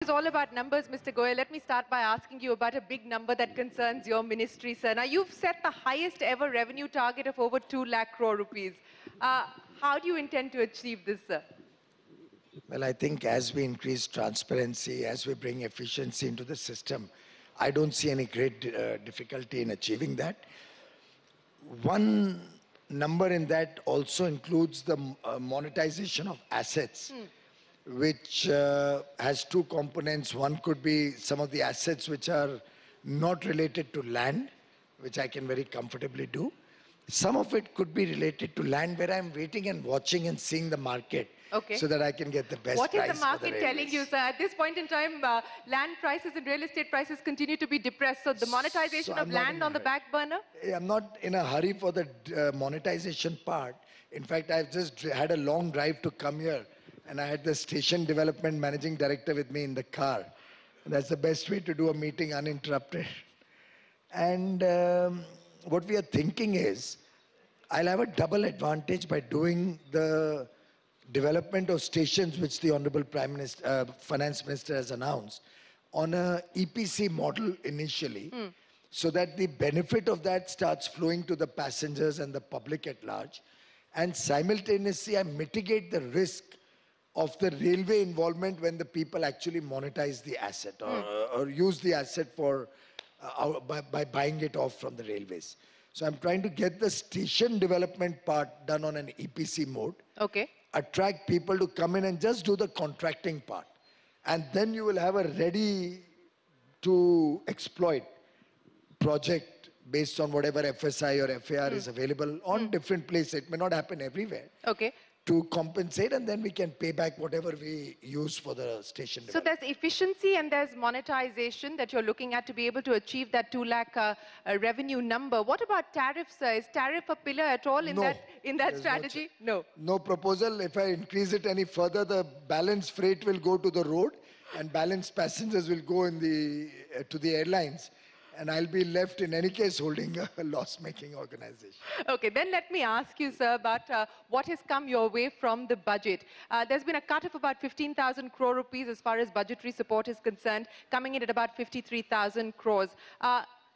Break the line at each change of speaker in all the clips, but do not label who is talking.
is all about numbers, Mr. Goyal. Let me start by asking you about a big number that concerns your ministry, sir. Now, you've set the highest ever revenue target of over 2 lakh crore rupees. How do you intend to achieve this, sir?
Well, I think as we increase transparency, as we bring efficiency into the system, I don't see any great difficulty in achieving that. One number in that also includes the monetization of assets, which has two components. One could be some of the assets which are not related to land, which I can very comfortably do. Some of it could be related to land where I'm waiting and watching and seeing the market.
Okay.
So that I can get the best
What
price.
What is the market telling you, sir? At this point in time, land prices and real estate prices continue to be depressed. So the monetization of land on the back burner?
I'm not in a hurry for the monetization part. In fact, I've just had a long drive to come here. And I had the station development managing director with me in the car. And that's the best way to do a meeting uninterrupted. And what we are thinking is, I'll have a double advantage by doing the development of stations which the Honorable Prime Minister, Finance Minister has announced on a EPC model initially, so that the benefit of that starts flowing to the passengers and the public at large. And simultaneously, I mitigate the risk of the railway involvement when the people actually monetize the asset or use the asset for by buying it off from the railways. So I'm trying to get the station development part done on an EPC mode.
Okay.
Attract people to come in and just do the contracting part. And then you will have a ready to exploit project based on whatever FSI or FAR is available on different places. It may not happen everywhere.
Okay.
To compensate, and then we can pay back whatever we use for the station.
So there's efficiency and there's monetization that you're looking at to be able to achieve that 2 lakh revenue number. What about tariffs, sir? Is tariff a pillar at all in that strategy? No.
No proposal. If I increase it any further, the balance freight will go to the road and balance passengers will go in the to the airlines. And I'll be left in any case holding a loss-making organization.
Okay, then let me ask you, sir, about what has come your way from the budget. There's been a cut of about 15,000 crore rupees as far as budgetary support is concerned, coming in at about 53,000 crores.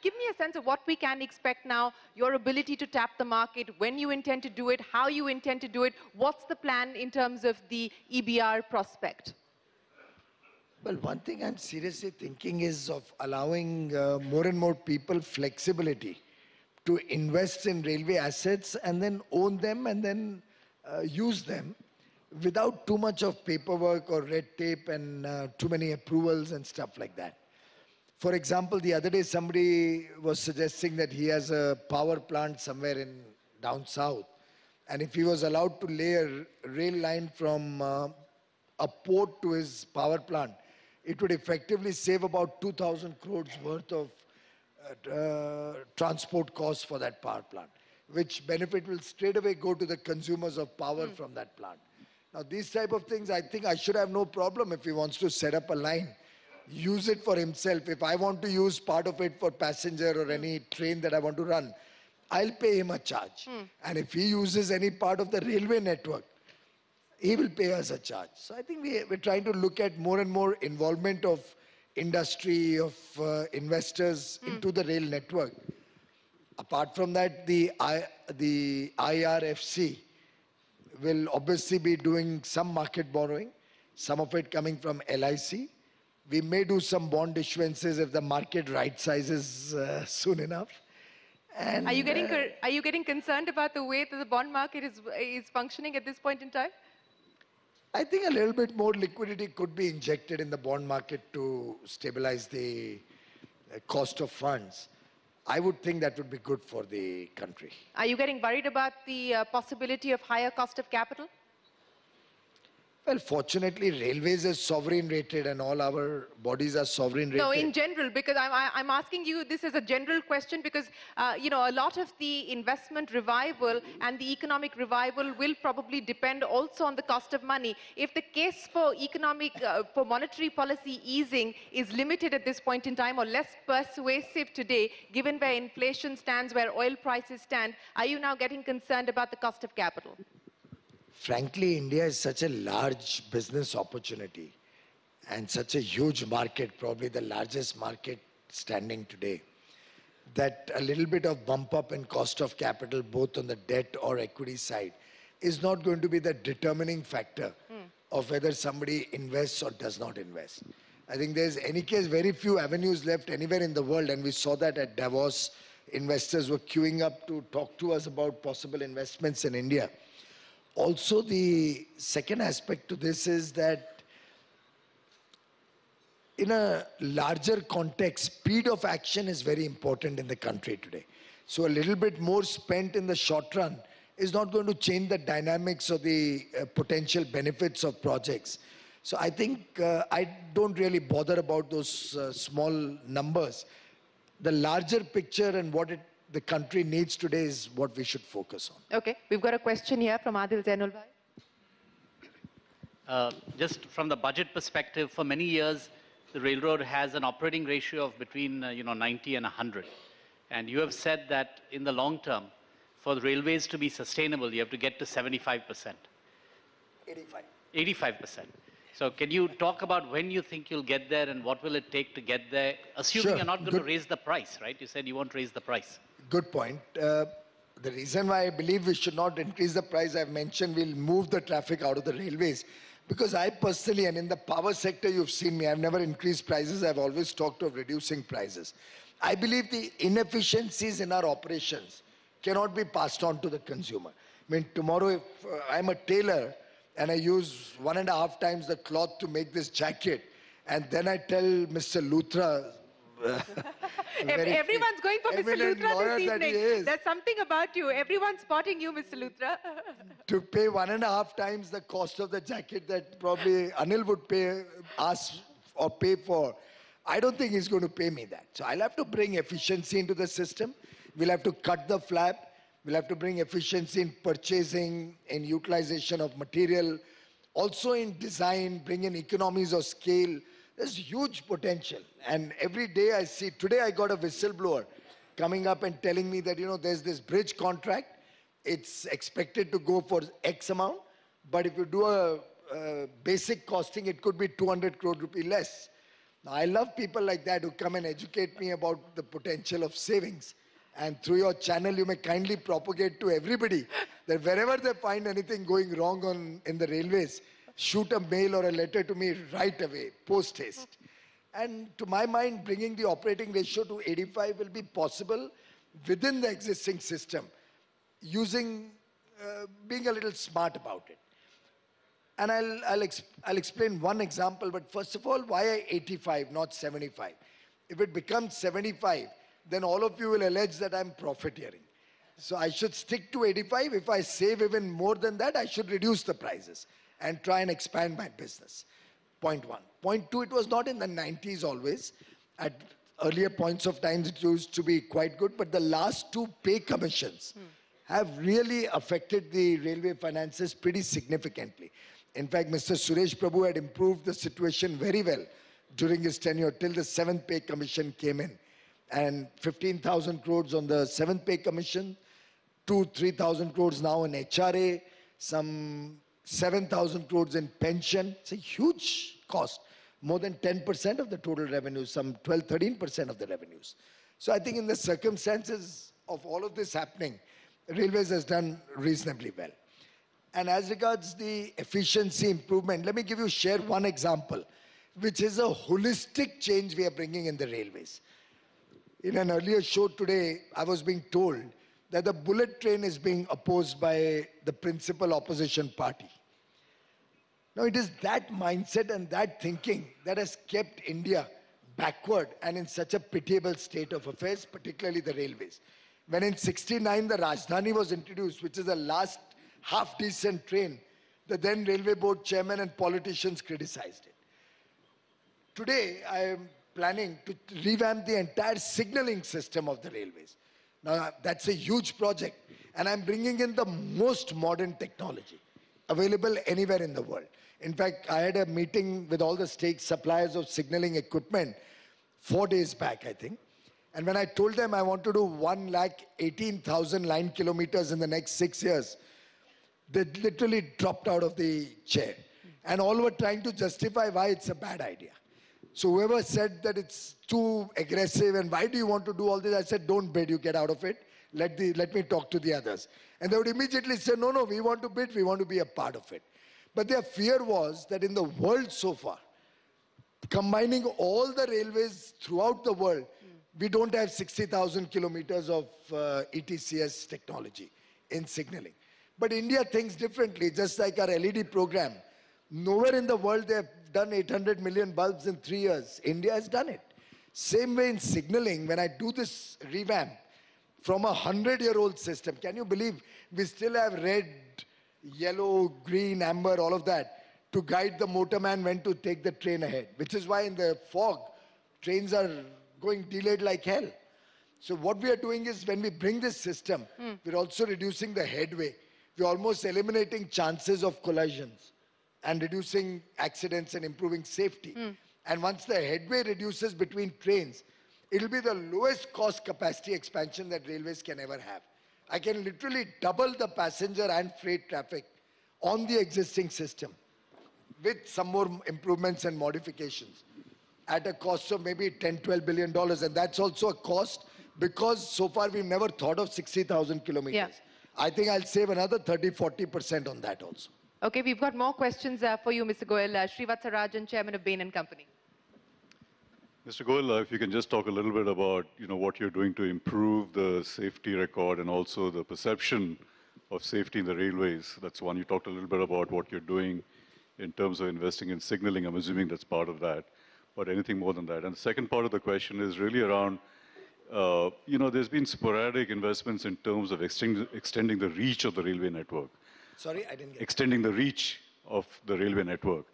Give me a sense of what we can expect now, your ability to tap the market, when you intend to do it, how you intend to do it, what's the plan in terms of the EBR prospect?
Well, one thing I'm seriously thinking is of allowing more and more people flexibility to invest in railway assets and then own them and then use them without too much of paperwork or red tape and too many approvals and stuff like that. For example, the other day somebody was suggesting that he has a power plant somewhere in down south, and if he was allowed to lay a rail line from a port to his power plant, it would effectively save about 2,000 crores worth of transport costs for that power plant, which benefit will straight away go to the consumers of power from that plant. Now, these type of things, I think I should have no problem if he wants to set up a line, use it for himself. If I want to use part of it for passenger or any train that I want to run, I'll pay him a charge. And if he uses any part of the railway network, he will pay us a charge. So I think we're trying to look at more and more involvement of industry, of investors into the rail network. Apart from that, the IRFC will obviously be doing some market borrowing, some of it coming from LIC. We may do some bond issuances if the market right sizes soon enough. And,
are you getting concerned about the way that the bond market is functioning at this point in time?
I think a little bit more liquidity could be injected in the bond market to stabilize the cost of funds. I would think that would be good for the country.
Are you getting worried about the possibility of higher cost of capital?
Well, fortunately, railways is sovereign rated and all our bodies are sovereign rated.
No, in general, because I'm asking you this as a general question because, you know, a lot of the investment revival and the economic revival will probably depend also on the cost of money. If the case for for monetary policy easing is limited at this point in time or less persuasive today, given where inflation stands, where oil prices stand, are you now getting concerned about the cost of capital?
Frankly, India is such a large business opportunity. and such a huge market, probably the largest market standing today, that a little bit of bump up in cost of capital, both on the debt or equity side, is not going to be the determining factor of whether somebody invests or does not invest. I think there's, in any case, very few avenues left anywhere in the world, and we saw that at Davos. Investors were queuing up to talk to us about possible investments in India. Also, the second aspect to this is that in a larger context, speed of action is very important in the country today. So a little bit more spent in the short run is not going to change the dynamics or the potential benefits of projects. So I think I don't really bother about those small numbers. The larger picture and what the country needs today is what we should focus on.
Okay, we've got a question here from Adil Zainul Bhai.
Just from the budget perspective, for many years, the railroad has an operating ratio of between 90 and 100. And you have said that in the long term, for the railways to be sustainable, you have to get to 75%.
85.
85%. So can you talk about when you think you'll get there and what will it take to get there, assuming you're not going to raise the price, right? You said you won't raise the price.
Good point. The reason why I believe we should not increase the price, I've mentioned we'll move the traffic out of the railways. Because I personally, and in the power sector, you've seen me, I've never increased prices. I've always talked of reducing prices. I believe the inefficiencies in our operations cannot be passed on to the consumer. I mean, tomorrow, if I'm a tailor and I use 1.5 times the cloth to make this jacket, and then I tell Mr. Luthra,
Everyone's going for Mr. Luthra this evening. There's something about you. Everyone's spotting you, Mr. Luthra.
To pay 1.5 times the cost of the jacket that probably Anil would pay for, I don't think he's going to pay me that. So I'll have to bring efficiency into the system. We'll have to cut the flap. We'll have to bring efficiency in purchasing, in utilization of material, also in design, bring in economies of scale. There's huge potential. And every day I see, today I got a whistleblower coming up and telling me that, there's this bridge contract. It's expected to go for X amount. But if you do a basic costing, it could be 200 crore rupee less. Now, I love people like that who come and educate me about the potential of savings. And through your channel, you may kindly propagate to everybody that wherever they find anything going wrong in the railways, shoot a mail or a letter to me right away, post haste. And to my mind, bringing the operating ratio to 85 will be possible within the existing system, using, being a little smart about it. And I'll explain one example, but first of all, why 85, not 75? If it becomes 75, then all of you will allege that I'm profiteering. So I should stick to 85. If I save even more than that, I should reduce the prices and try and expand my business. Point one. Point two, it was not in the 90s always. At earlier points of time, it used to be quite good, but the last two pay commissions have really affected the railway finances pretty significantly. In fact, Mr. Suresh Prabhu had improved the situation very well during his tenure till the 7th pay commission came in. And 15,000 crores on the 7th pay commission, 3,000 crores now in HRA, some 7,000 crores in pension. It's a huge cost, more than 10% of the total revenue, some 12, 13% of the revenues. So I think in the circumstances of all of this happening, Railways has done reasonably well. And as regards the efficiency improvement, let me share one example, which is a holistic change we are bringing in the railways. In an earlier show today, I was being told that the bullet train is being opposed by the principal opposition party. Now, it is that mindset and that thinking that has kept India backward and in such a pitiable state of affairs, particularly the railways. When in '69 the Rajdhani was introduced, which is the last half-decent train, the then Railway Board chairman and politicians criticized it. Today, I am planning to revamp the entire signaling system of the railways. Now, that's a huge project, and I'm bringing in the most modern technology available anywhere in the world. In fact, I had a meeting with all the state suppliers of signaling equipment 4 days back, I think. And when I told them I want to do 118,000 line kilometers in the next 6 years, they literally dropped out of the chair. And all were trying to justify why it's a bad idea. So whoever said that it's too aggressive and why do you want to do all this, I said, don't bid, you get out of it. Let me talk to the others. And they would immediately say, no, no, we want to bid, we want to be a part of it. But their fear was that in the world so far, combining all the railways throughout the world, we don't have 60,000 kilometers of ETCS technology in signaling. But India thinks differently, just like our LED program. Nowhere in the world they have done 800 million bulbs in 3 years. India has done it. Same way in signaling, when I do this revamp from a 100-year-old system, can you believe we still have red, yellow, green, amber, all of that to guide the motorman when to take the train ahead, which is why in the fog, trains are going delayed like hell. So what we are doing is when we bring this system, we're also reducing the headway. We're almost eliminating chances of collisions and reducing accidents and improving safety. And once the headway reduces between trains, it'll be the lowest cost capacity expansion that railways can ever have. I can literally double the passenger and freight traffic on the existing system with some more improvements and modifications at a cost of maybe $10–12 billion. And that's also a cost because so far we've never thought of 60,000 kilometers.
Yeah.
I think I'll save another 30–40% on that also.
Okay, we've got more questions for you, Mr. Goyal. Srivatsarajan, Chairman of Bain & Company.
Mr. Goyal, if you can just talk a little bit about, what you're doing to improve the safety record and also the perception of safety in the railways. That's one. You talked a little bit about what you're doing in terms of investing in signaling. I'm assuming that's part of that, but anything more than that. And the second part of the question is really around, there's been sporadic investments in terms of extending the reach of the railway network.
Sorry, I didn't get
Extending the reach of the railway network.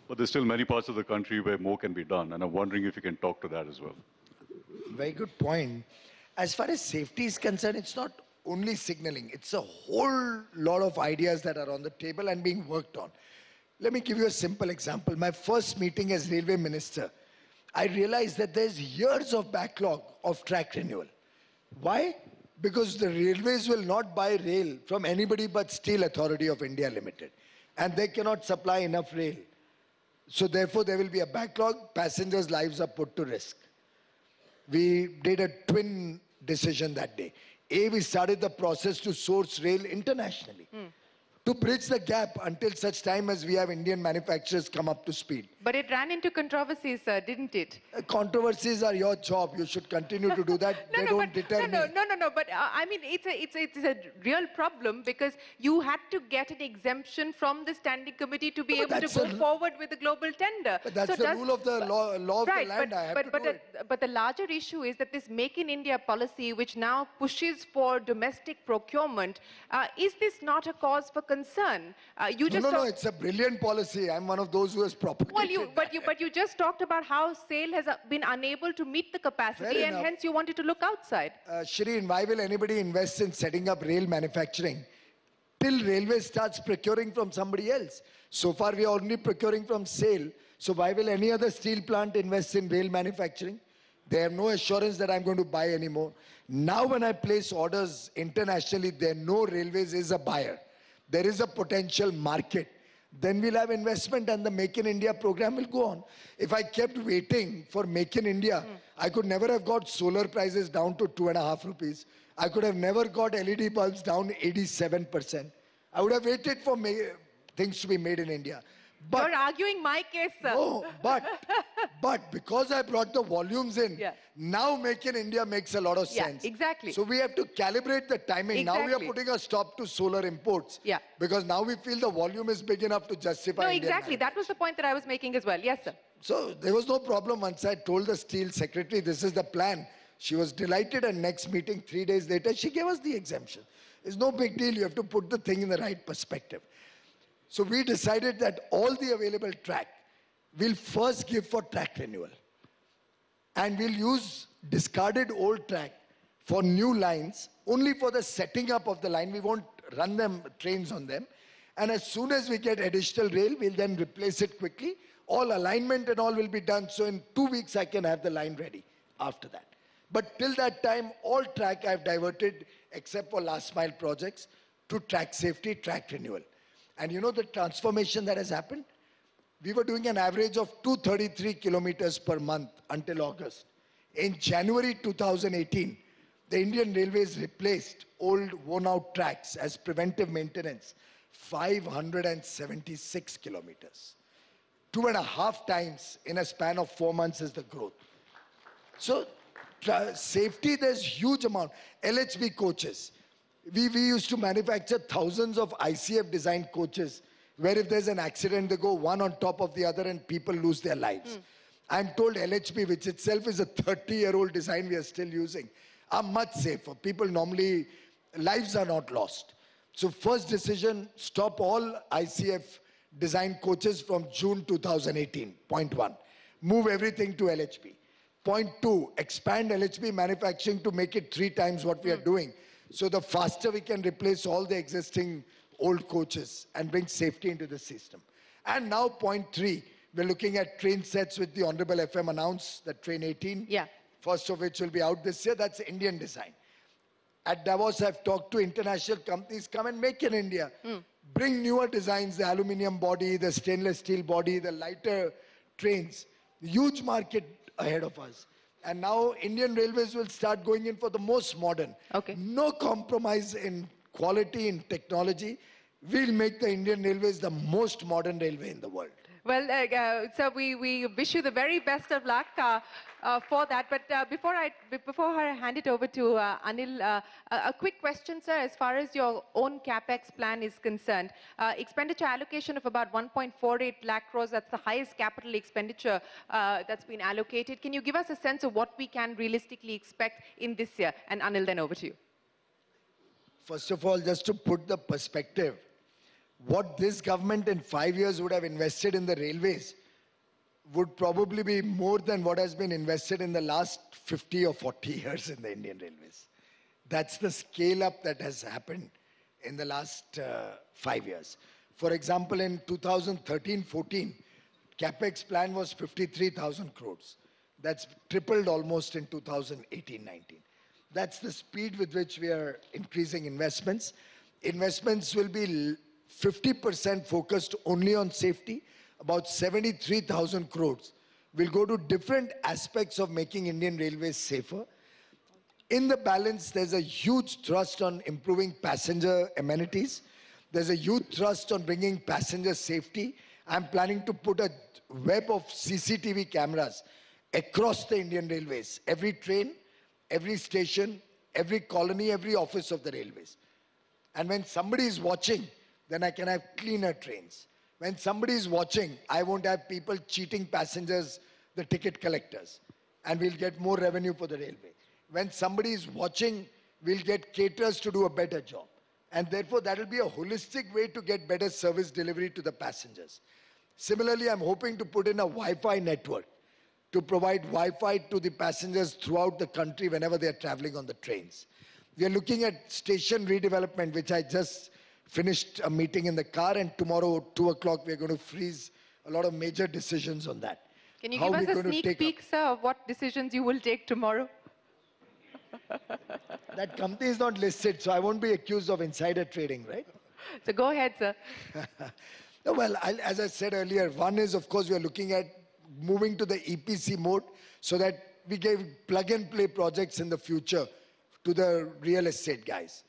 But there's still many parts of the country where more can be done. And I'm wondering if you can talk to that as well.
Very good point. As far as safety is concerned, it's not only signaling. It's a whole lot of ideas that are on the table and being worked on. Let me give you a simple example. My first meeting as railway minister, I realized that there's years of backlog of track renewal. Why? Because the railways will not buy rail from anybody but Steel Authority of India Limited. And they cannot supply enough rail. So therefore, there will be a backlog. Passengers' lives are put to risk. We did a twin decision that day. We started the process to source rail internationally. To bridge the gap until such time as we have Indian manufacturers come up to speed.
But it ran into controversies, didn't it?
Controversies are your job. You should continue to do that. They don't deter me.
No. But I mean, it's a real problem because you had to get an exemption from the standing committee to be able to go forward with the global tender.
But that's the rule of the law of the land. I have to do it.
But the larger issue is that this Make in India policy, which now pushes for domestic procurement, is this not a cause for concern?
No, it's a brilliant policy. I'm one of those who has propagated
but you just talked about how SAIL has been unable to meet the capacity and hence you wanted to look outside.
Shereen, why will anybody invest in setting up rail manufacturing till railway starts procuring from somebody else? So far we are only procuring from SAIL. So why will any other steel plant invest in rail manufacturing? They have no assurance that I'm going to buy anymore. Now when I place orders internationally, there no railways is a buyer. There is a potential market. Then we'll have investment and the Make in India program will go on. If I kept waiting for Make in India, I could never have got solar prices down to 2.5 rupees. I could have never got LED bulbs down 87%. I would have waited for things to be made in India. But
you're arguing my case, sir.
No, but because I brought the volumes in, now Make in India makes a lot of sense.
Yeah, exactly.
So we have to calibrate the timing.
Exactly.
Now we are putting a stop to solar imports.
Yeah.
Because now we feel the volume is big enough to justify.
No,
Indian
exactly. That was the point that I was making as well. Yes, sir.
So there was no problem once I told the steel secretary, this is the plan. She was delighted, and next meeting, 3 days later, she gave us the exemption. It's no big deal. You have to put the thing in the right perspective. So we decided that all the available track we'll first give for track renewal. And we'll use discarded old track for new lines, only for the setting up of the line. We won't run trains on them. And as soon as we get additional rail, we'll then replace it quickly. All alignment and all will be done. So in 2 weeks, I can have the line ready after that. But till that time, all track I've diverted, except for last mile projects, to track safety, track renewal. And you know the transformation that has happened? we were doing an average of 233 kilometers per month until August. In January 2018, the Indian Railways replaced old worn-out tracks as preventive maintenance, 576 kilometers. 2.5 times in a span of 4 months is the growth. So safety, there's huge amount. LHB coaches. We used to manufacture thousands of ICF designed coaches where if there's an accident, they go one on top of the other and people lose their lives. I'm told LHB, which itself is a 30-year-old design we are still using, are much safer. People normally, lives are not lost. So first decision, stop all ICF design coaches from June 2018, point 1. Move everything to LHB. Point 2, expand LHB manufacturing to make it 3 times what we are doing. So the faster we can replace all the existing old coaches and bring safety into the system. And now point 3, we're looking at train sets with the Honorable FM announced, that train 18.
Yeah.
First of which will be out this year. That's Indian design. At Davos, I've talked to international companies, come and make in India. Bring newer designs, the aluminium body, the stainless steel body, the lighter trains. Huge market ahead of us. And now Indian Railways will start going in for the most modern.
Okay.
No compromise in quality, in technology. We'll make the Indian Railways the most modern railway in the world.
Well, sir, we wish you the very best of luck for that. But before I hand it over to Anil, a quick question, sir, as far as your own CapEx plan is concerned. Expenditure allocation of about 1.48 lakh crores, that's the highest capital expenditure that's been allocated. Can you give us a sense of what we can realistically expect in this year? And Anil, then over to you.
First of all, just to put the perspective, what this government in 5 years would have invested in the railways would probably be more than what has been invested in the last 50 or 40 years in the Indian Railways. That's the scale up that has happened in the last 5 years. For example, in 2013-14, CapEx plan was 53,000 crores. That's tripled almost in 2018-19. That's the speed with which we are increasing investments. Investments will be 50% focused only on safety. About 73,000 crores will go to different aspects of making Indian Railways safer. In the balance, there's a huge thrust on improving passenger amenities. There's a huge thrust on bringing passenger safety. I'm planning to put a web of CCTV cameras across the Indian Railways. Every train, every station, every colony, every office of the railways. And when somebody is watching, then I can have cleaner trains. When somebody is watching, I won't have people cheating passengers, the ticket collectors, and we'll get more revenue for the railway. When somebody is watching, we'll get caterers to do a better job. And therefore, that will be a holistic way to get better service delivery to the passengers. Similarly, I'm hoping to put in a Wi-Fi network to provide Wi-Fi to the passengers throughout the country whenever they're traveling on the trains. We are looking at station redevelopment, which I just finished a meeting in the car, and tomorrow, 2 o'clock, we're going to freeze a lot of major decisions on that.
Can you give us a sneak peek, sir, of what decisions you will take tomorrow?
That company is not listed, so I won't be accused of insider trading, right?
So go ahead, sir.
No, well, as I said earlier, one is, of course, we are looking at moving to the EPC mode so that we give plug-and-play projects in the future to the real estate guys.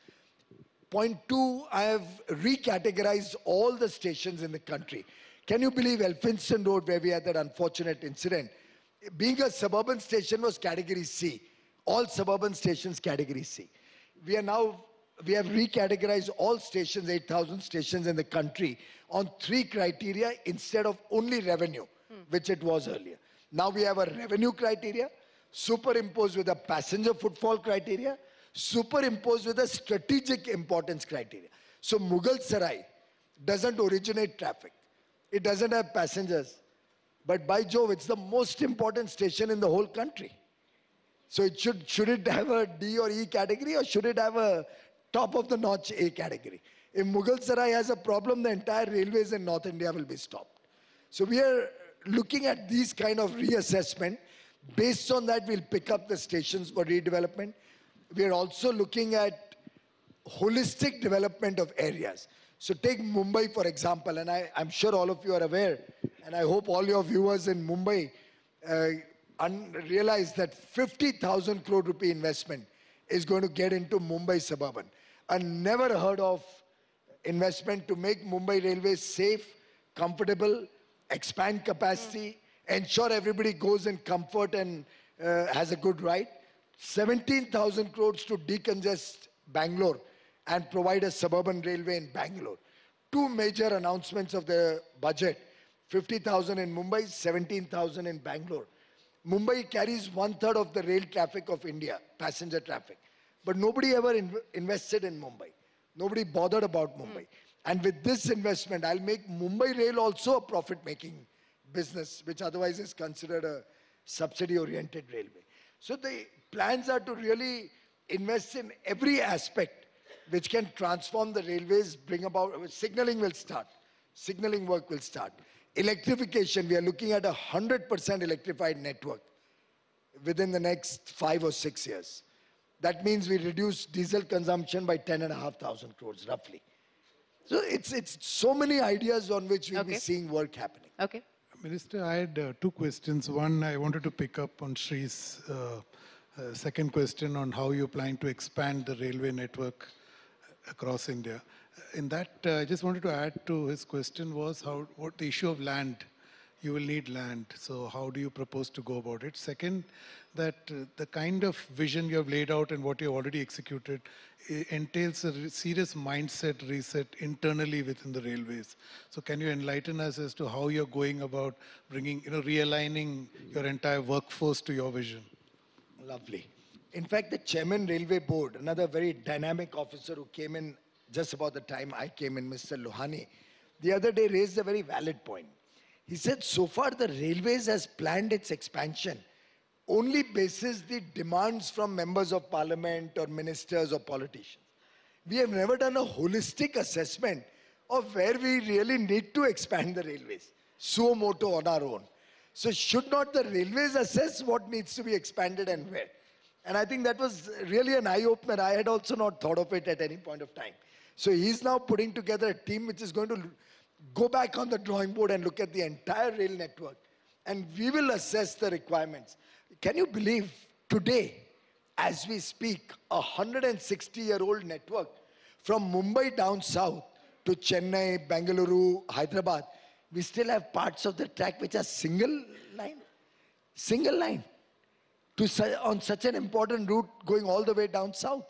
Point 2, I have recategorized all the stations in the country. Can you believe Elphinstone Road, where we had that unfortunate incident, being a suburban station, was category C. All suburban stations category C. We have recategorized all stations, 8,000 stations in the country, on 3 criteria instead of only revenue, which it was earlier. Now we have a revenue criteria, superimposed with a passenger footfall criteria, superimposed with a strategic importance criteria. So Mughal Sarai doesn't originate traffic. It doesn't have passengers. But by Jove, it's the most important station in the whole country. So it should it have a D or E category, or should it have a top of the notch A category? If Mughal Sarai has a problem, the entire railways in North India will be stopped. So we are looking at these kind of reassessment. Based on that, we'll pick up the stations for redevelopment. We are also looking at holistic development of areas. So take Mumbai, for example, and I'm sure all of you are aware, and I hope all your viewers in Mumbai realize that 50,000 crore rupee investment is going to get into Mumbai Suburban. A never heard of investment to make Mumbai Railways safe, comfortable, expand capacity, ensure everybody goes in comfort and has a good ride. 17,000 crores to decongest Bangalore and provide a suburban railway in Bangalore. Two major announcements of the budget, 50,000 in Mumbai, 17,000 in Bangalore. Mumbai carries 1/3 of the rail traffic of India, passenger traffic. But nobody ever invested in Mumbai. Nobody bothered about Mumbai. And with this investment, I'll make Mumbai Rail also a profit-making business, which otherwise is considered a subsidy-oriented railway. So the plans are to really invest in every aspect which can transform the railways, bring about, signaling will start. Signaling work will start. Electrification, we are looking at 100% electrified network within the next 5 or 6 years. That means we reduce diesel consumption by 10,500 crores, roughly. So it's so many ideas on which we'll be seeing work happening.
Okay.
Minister, I had two questions. One, I wanted to pick up on Shree's second question on how you're planning to expand the railway network across India. In that, I just wanted to add to his question was what the issue of land. You will need land. So how do you propose to go about it? Second, that the kind of vision you have laid out and what you have already executed entails a serious mindset reset internally within the railways. So can you enlighten us as to how you're going about bringing, realigning your entire workforce to your vision?
Lovely. In fact, the Chairman Railway Board, another very dynamic officer who came in just about the time I came in, Mr. Lohani, the other day raised a very valid point. He said, so far the railways has planned its expansion only basis the demands from members of parliament or ministers or politicians. We have never done a holistic assessment of where we really need to expand the railways, suo moto on our own. So should not the railways assess what needs to be expanded and where? And I think that was really an eye-opener. I had also not thought of it at any point of time. So he's now putting together a team which is going to go back on the drawing board and look at the entire rail network. And we will assess the requirements. Can you believe today, as we speak, a 160-year-old network from Mumbai down south to Chennai, Bengaluru, Hyderabad, we still have parts of the track which are single line on such an important route going all the way down south.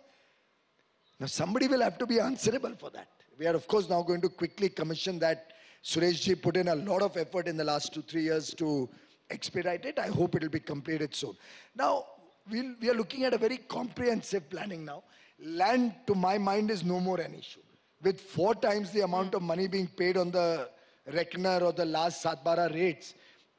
Now somebody will have to be answerable for that. We are of course now going to quickly commission that. Sureshji put in a lot of effort in the last 2-3 years to expedite it. I hope it will be completed soon. Now, we are looking at a very comprehensive planning now. Land, to my mind, is no more an issue. With 4 times the amount of money being paid on the reckoner or the last Satbara rates,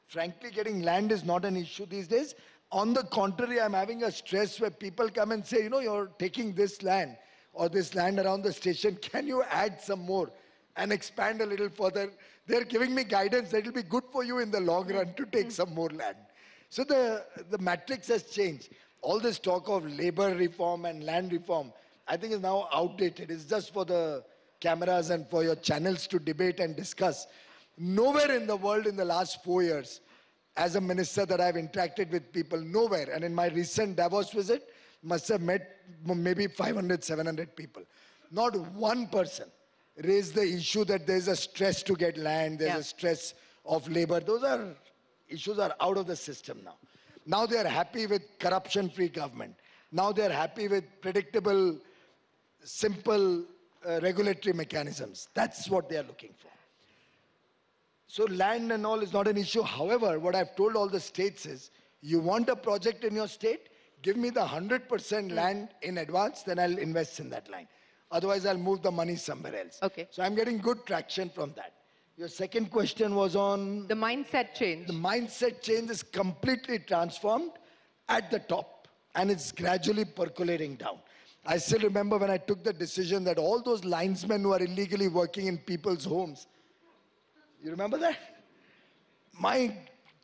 frankly, getting land is not an issue these days. On the contrary, I'm having a stress where people come and say, you're taking this land or this land around the station. Can you add some more and expand a little further? They're giving me guidance that it'll be good for you in the long run to take some more land. So the matrix has changed. All this talk of labor reform and land reform, I think is now outdated. It's just for the cameras and for your channels to debate and discuss. Nowhere in the world in the last 4 years, as a minister that I've interacted with people, nowhere. And in my recent Davos visit, must have met maybe 500, 700 people. Not one person raised the issue that there's a stress to get land, there's a stress of labor. Those issues are out of the system now. Now they are happy with corruption-free government. Now they are happy with predictable, simple regulatory mechanisms. That's what they are looking for. So land and all is not an issue. However, what I've told all the states is, you want a project in your state, give me the 100% land in advance, then I'll invest in that line. Otherwise, I'll move the money somewhere else.
Okay.
So I'm getting good traction from that. Your second question was on...
The mindset change.
The mindset change is completely transformed at the top, and it's gradually percolating down. I still remember when I took the decision that all those linesmen who are illegally working in people's homes, you remember that? My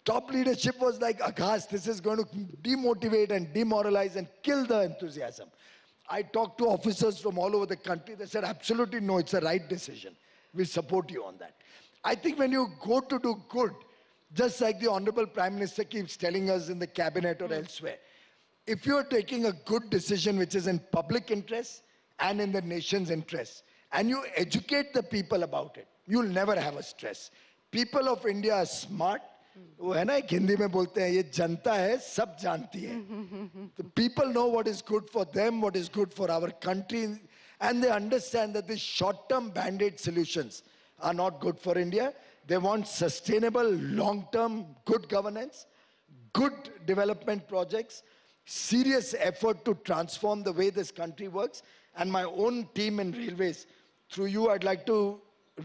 top leadership was like, aghast, this is going to demotivate and demoralize and kill the enthusiasm. I talked to officers from all over the country. They said, absolutely no, it's a right decision. We support you on that. I think when you go to do good, just like the Honorable Prime Minister keeps telling us in the cabinet or elsewhere, if you're taking a good decision which is in public interest and in the nation's interest, and you educate the people about it, you'll never have a stress. People of India are smart. वो है ना एक हिंदी में बोलते हैं ये जनता है सब जानती है. The people know what is good for them, what is good for our country, and they understand that these short-term band-aid solutions are not good for India. They want sustainable, long-term, good governance, good development projects, serious effort to transform the way this country works. And my own team in railways, through you, I'd like to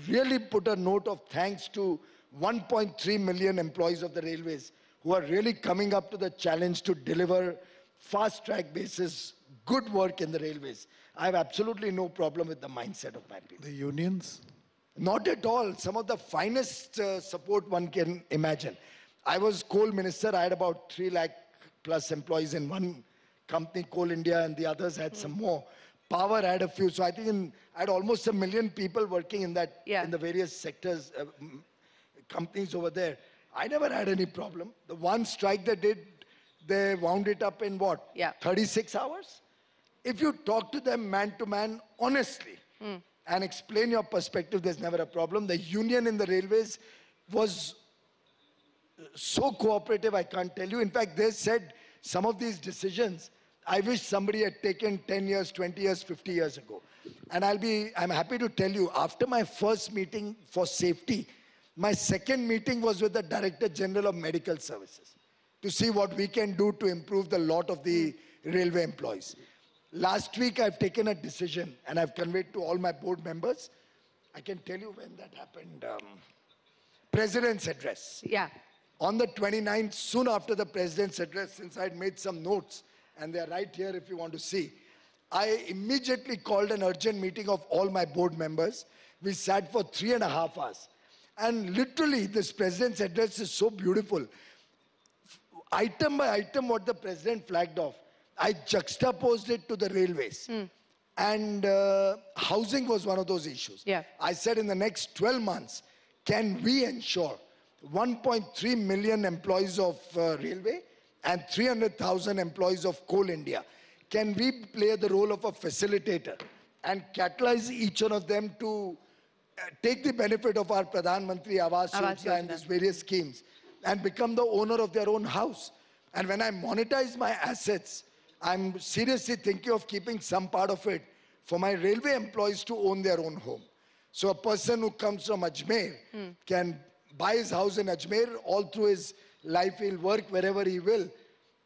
really put a note of thanks to 1.3 million employees of the railways who are really coming up to the challenge to deliver fast-track basis, good work in the railways. I have absolutely no problem with the mindset of my people.
The unions?
Not at all. Some of the finest support one can imagine. I was coal minister. I had about 3 lakh plus employees in one company, Coal India, and the others had some more. Power had a few. So I think I had almost 1 million people working in that, in the various sectors, companies over there. I never had any problem. The one strike they did, they wound it up in what? 36 hours? If you talk to them man to man, honestly, and explain your perspective, there's never a problem. The union in the railways was so cooperative, I can't tell you. In fact, they said some of these decisions, I wish somebody had taken 10 years, 20 years, 50 years ago. And I'm happy to tell you, after my first meeting for safety, my second meeting was with the Director General of Medical Services to see what we can do to improve the lot of the railway employees. Last week, I've taken a decision and I've conveyed to all my board members. I can tell you when that happened. President's address. On the 29th, soon after the President's address, since I'd made some notes, and they're right here if you want to see, I immediately called an urgent meeting of all my board members. We sat for 3.5 hours. And literally, this President's address is so beautiful. Item by item, what the President flagged off, I juxtaposed it to the railways. And housing was one of those issues. I said in the next 12 months, can we ensure 1.3 million employees of railway and 300,000 employees of Coal India, can we play the role of a facilitator and catalyze each one of them to take the benefit of our Pradhan Mantri Awas Yojana and these various schemes and become the owner of their own house? And when I monetize my assets, I'm seriously thinking of keeping some part of it for my railway employees to own their own home. So a person who comes from Ajmer can buy his house in Ajmer, all through his life he'll work wherever he will,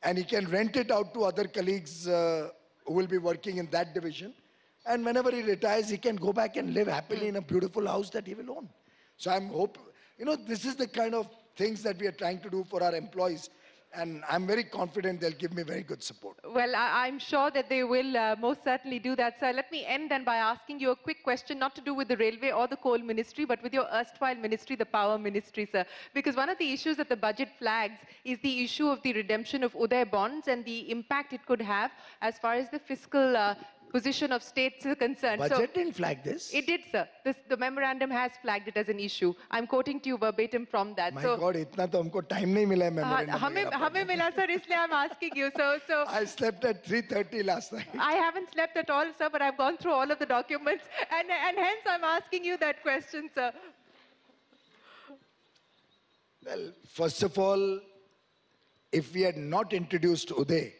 and he can rent it out to other colleagues who will be working in that division. And whenever he retires, he can go back and live happily in a beautiful house that he will own. So I'm hoping, this is the kind of things that we are trying to do for our employees. And I'm very confident they'll give me very good support.
Well, I'm sure that they will most certainly do that, sir. Let me end then by asking you a quick question, not to do with the railway or the coal ministry, but with your erstwhile ministry, the power ministry, sir. Because one of the issues that the budget flags is the issue of the redemption of Uday bonds and the impact it could have as far as the fiscal position of states is concerned.
Budget didn't flag this.
It did, sir. The memorandum has flagged it as an issue. I'm quoting to you verbatim from that.
My God, itna to humko time nahi mila hai memorandum.
Hame mila, sir, isliye I'm asking you. So
I slept at 3:30 last night.
I haven't slept at all, sir, but I've gone through all of the documents, and hence I'm asking you that question, sir.
Well, first of all, if we had not introduced Uday,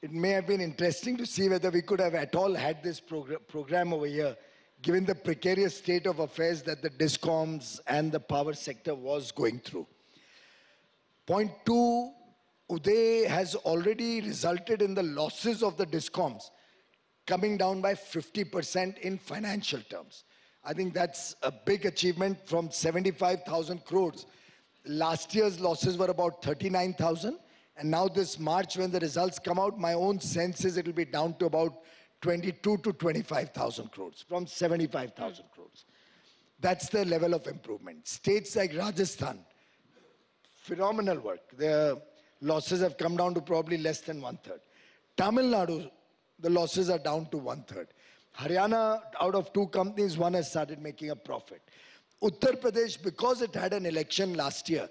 it may have been interesting to see whether we could have at all had this program over here, given the precarious state of affairs that the discoms and the power sector was going through. Point 2, Uday has already resulted in the losses of the discoms coming down by 50% in financial terms. I think that's a big achievement from 75,000 crores. Last year's losses were about 39,000. And now this March, when the results come out, my own sense is it will be down to about 22 to 25,000 crores from 75,000 crores. That's the level of improvement. States like Rajasthan, phenomenal work. Their losses have come down to probably less than 1/3. Tamil Nadu, the losses are down to 1/3. Haryana, out of 2 companies, 1 has started making a profit. Uttar Pradesh, because it had an election last year,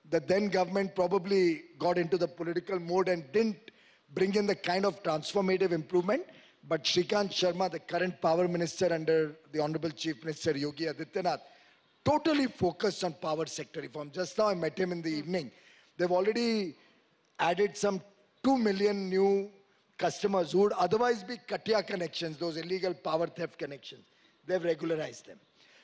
the then government probably got into the political mode and didn't bring in the kind of transformative improvement. But Shrikant Sharma, the current power minister under the Honorable Chief Minister Yogi Adityanath, totally focused on power sector reform. Just now I met him in the evening. They've already added some 2 million new customers who would otherwise be Katia connections, those illegal power theft connections. They've regularized them.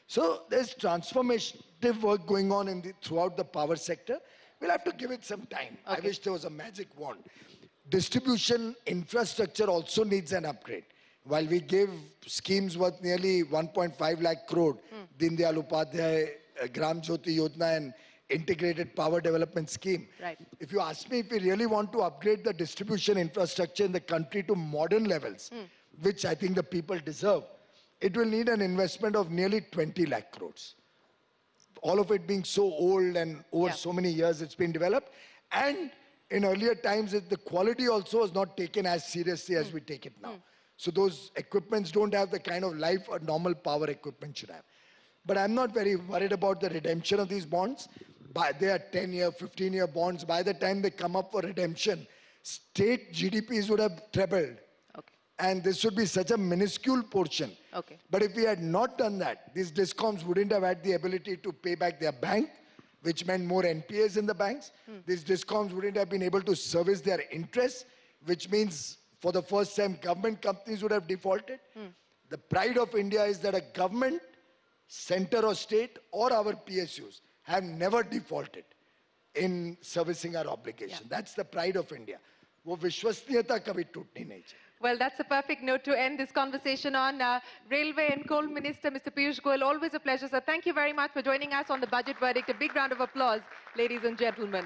So there's transformative work going on throughout the power sector. We'll have to give it some time. Okay. I wish there was a magic wand. Distribution infrastructure also needs an upgrade. While we gave schemes worth nearly 1.5 lakh crore, Deen Dayal Upadhyay, Gram Jyoti Yojana and Integrated Power Development Scheme.
Right.
If you ask me if we really want to upgrade the distribution infrastructure in the country to modern levels, which I think the people deserve, it will need an investment of nearly 20 lakh crores. All of it being so old and over so many years it's been developed. And in earlier times, the quality also was not taken as seriously as we take it now. So those equipments don't have the kind of life a normal power equipment should have. But I'm not very worried about the redemption of these bonds. They are 10-year, 15-year bonds. By the time they come up for redemption, state GDPs would have trebled.
Okay.
And this would be such a minuscule portion.
Okay.
But if we had not done that, these discoms wouldn't have had the ability to pay back their bank, which meant more NPAs in the banks. These discoms wouldn't have been able to service their interests, which means for the first time government companies would have defaulted. The pride of India is that a government, center or state, or our PSUs have never defaulted in servicing our obligation. That's the pride of India. वो विश्वसनीयता कभी टूटनी नहीं चाहिए.
Well, that's a perfect note to end this conversation on. Railway and Coal Minister, Mr. Piyush Goyal, always a pleasure, sir. Thank you very much for joining us on the Budget Verdict. A big round of applause, ladies and gentlemen.